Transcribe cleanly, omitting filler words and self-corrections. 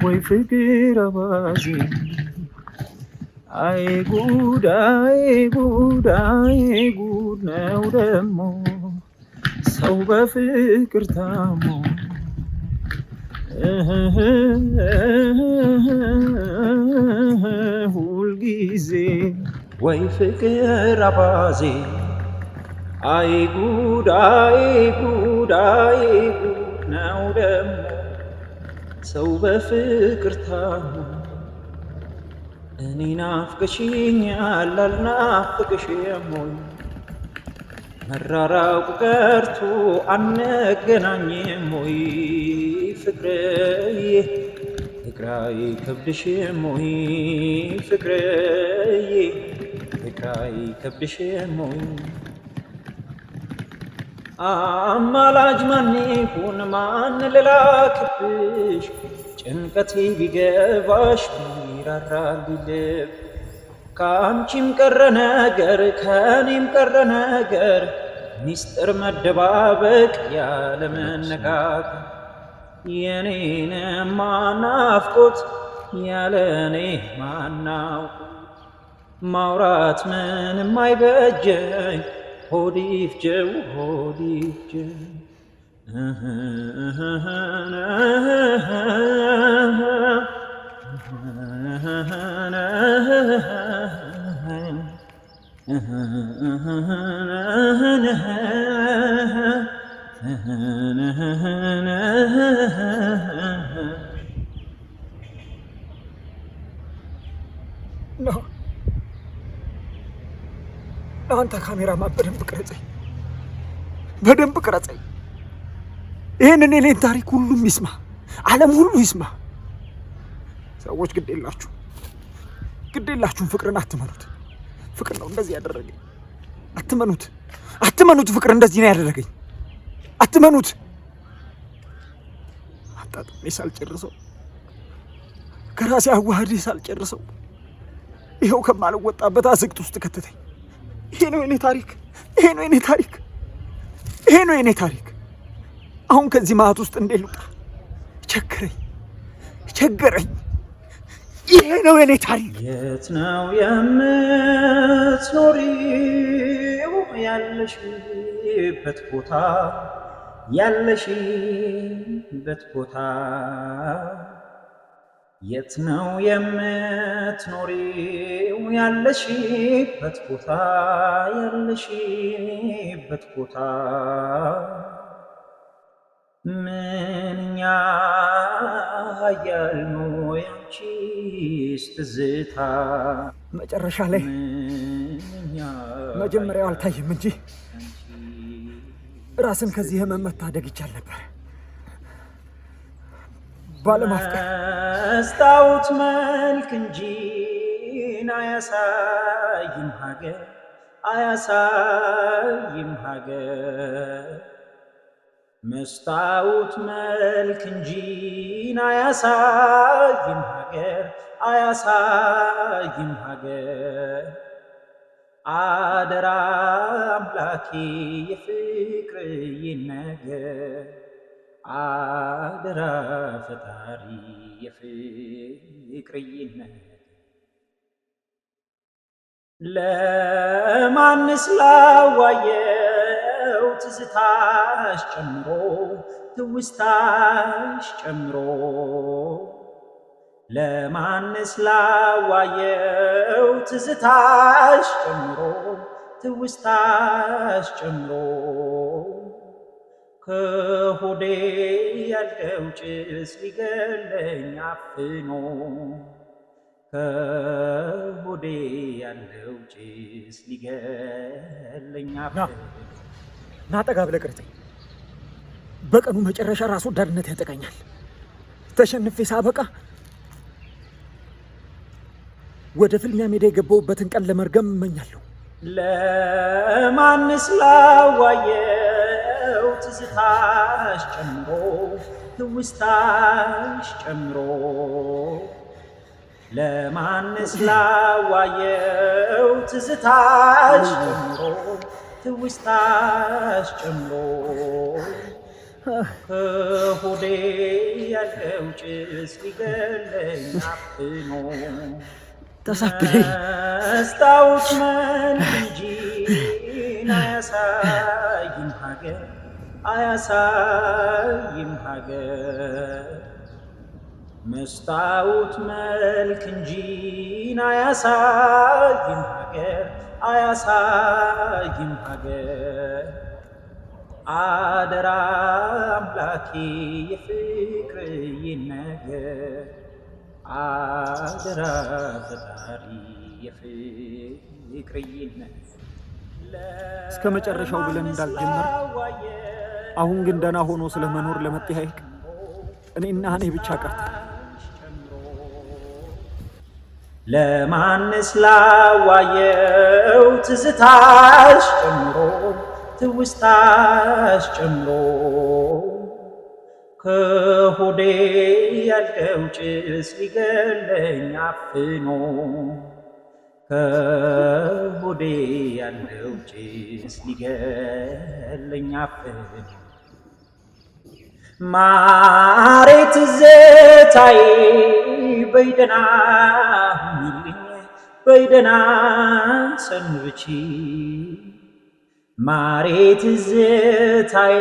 ወይ ፍቅር አባዜ አይ ጉድ አይ ጉድ አይ ጉድ ነው ደሞ ሰው በፍቅር ታሞ ሁልጊዜ ወይ ፍቅር አባዜ አይ ጉድ አይ ጉድ አይ ጉድ ነው ደሞ ሰው በፍቅር ታሞ እኔ ናፍቀሽኛል አልናፍቅሽም ወይ መራራቁ ቀርቶ አንገናኝም ወይ ፍቅርዬ ፍቅራይ ከብድሽም ወይ ፍቅርዬ ፍቅራይ ከብድሽም ወይ አማላጅ ማን ይሁን ማን ልላክብሽ ጭንቀቴ ቢገባሽ ቢራራልኝ ልብ ከአንቺም ቀረ ነገር ከኔም ቀረ ነገር ሚስጥር መደባበቅ ያለ መነጋገር የኔንማ ናፍቆት ያለ እኔ ማናውቆት ማውራት ምንም አይበጀኝ ሆድ ይፍጀው ሆድ ይፍጀው አንተ ካሜራማን በደንብ ቅረጸኝ፣ በደንብ ቅረጸኝ። ይህንን የኔን ታሪክ ሁሉም ይስማ፣ ዓለም ሁሉ ይስማ። ሰዎች ግድ የላችሁም። ፍቅርን አትመኑት። ፍቅር ነው እንደዚህ ያደረገኝ። አትመኑት። ፍቅር እንደዚህ ነው ያደረገኝ። አትመኑት። አጣጥሜ ሳልጨርሰው ከራሴ አዋህዴ ሳልጨርሰው ይኸው ከማልወጣበት አዘቅት ውስጥ ከተተኝ። ይሄ ነው የኔ ታሪክ። አሁን ከዚህ ማት ውስጥ እንዴት ልውጣ? ቸገረኝ። ይሄ ነው የኔ ታሪክ። የት ነው የምትኖሪው? ያለሽበት ቦታ የት ነው የምትኖሪው? ያለሽበት ቦታ ምንኛ ኃያል ነው ያንቺስ ትዝታ። መጨረሻ ላይ መጀመሪያው አልታየም እንጂ ራስን ከዚህ ህመም መታደግ ይቻል ነበር። ባለማፍቀር መስታወት መልክ እንጂ አያሳይም ሀገር መስታወት መልክ እንጂ አያሳይም ሀገር አደራ አምላኬ የፍቅርዬን ነገር አደራ ፈጣሪ የፍቅርዬን ነገር ለማንስ ላዋየው ትዝታሽ ጨምሮ ትውስታሽ ጨምሮ ለማንስ ላዋየው ትዝታሽ ጨምሮ ትውስታሽ ጨምሮ ከሆዴ ያለው ጭስ ሊገለኝ አፍኖ ከሆዴ ያለው ጭስ ሊገለኝ አፍኖ ና ጠጋ ብለህ ቅረጸኝ። በቀኑ መጨረሻ ራስ ወዳድነት ያጠቃኛል። ተሸንፌ ሳበቃ ወደ ፍልሚያ ሜዳ የገባሁበትን ቀን ለመርገም እመኛለሁ። ለማንስ ላዋየው ትዝታሽ ጨምሮ ትውስታሽ ጨምሮ ለማንስ ላዋየው ትዝታሽ ጨምሮ ትውስታሽ ጨምሮ ከሆዴ ያለው ጭስ ሊገለኝ አፍኖ ተሳብለኝ መስታወት መልክ እንጂ አያሳይም ሀገር አያሳይም ሀገር መስታወት መልክ እንጂ አያሳይም ሀገር አያሳይም ሀገር አደራ አምላኬ የፍቅርዬን ነገር አደራ ፈጣሪ የፍቅርዬን ነገር እስከ መጨረሻው ብለን እንዳልጀመር አሁን ግን ደህና ሆኖ ስለመኖር ለመጠያየቅ እኔና እኔ ብቻ ቀርተን ለማንስ ላዋየው ትዝታሽ ጨምሮ ትውስታሽ ጨምሮ ከሆዴ ያለው ጭስ ሊገለኝ አፍኖ ከሆዴ ያለው ጭስ ሊገለኝ አፍኖ ማሬ ትዝታዬ በይደና ሁኚልኝ በይደና ሰንብቺ ማሬ ትዝታዬ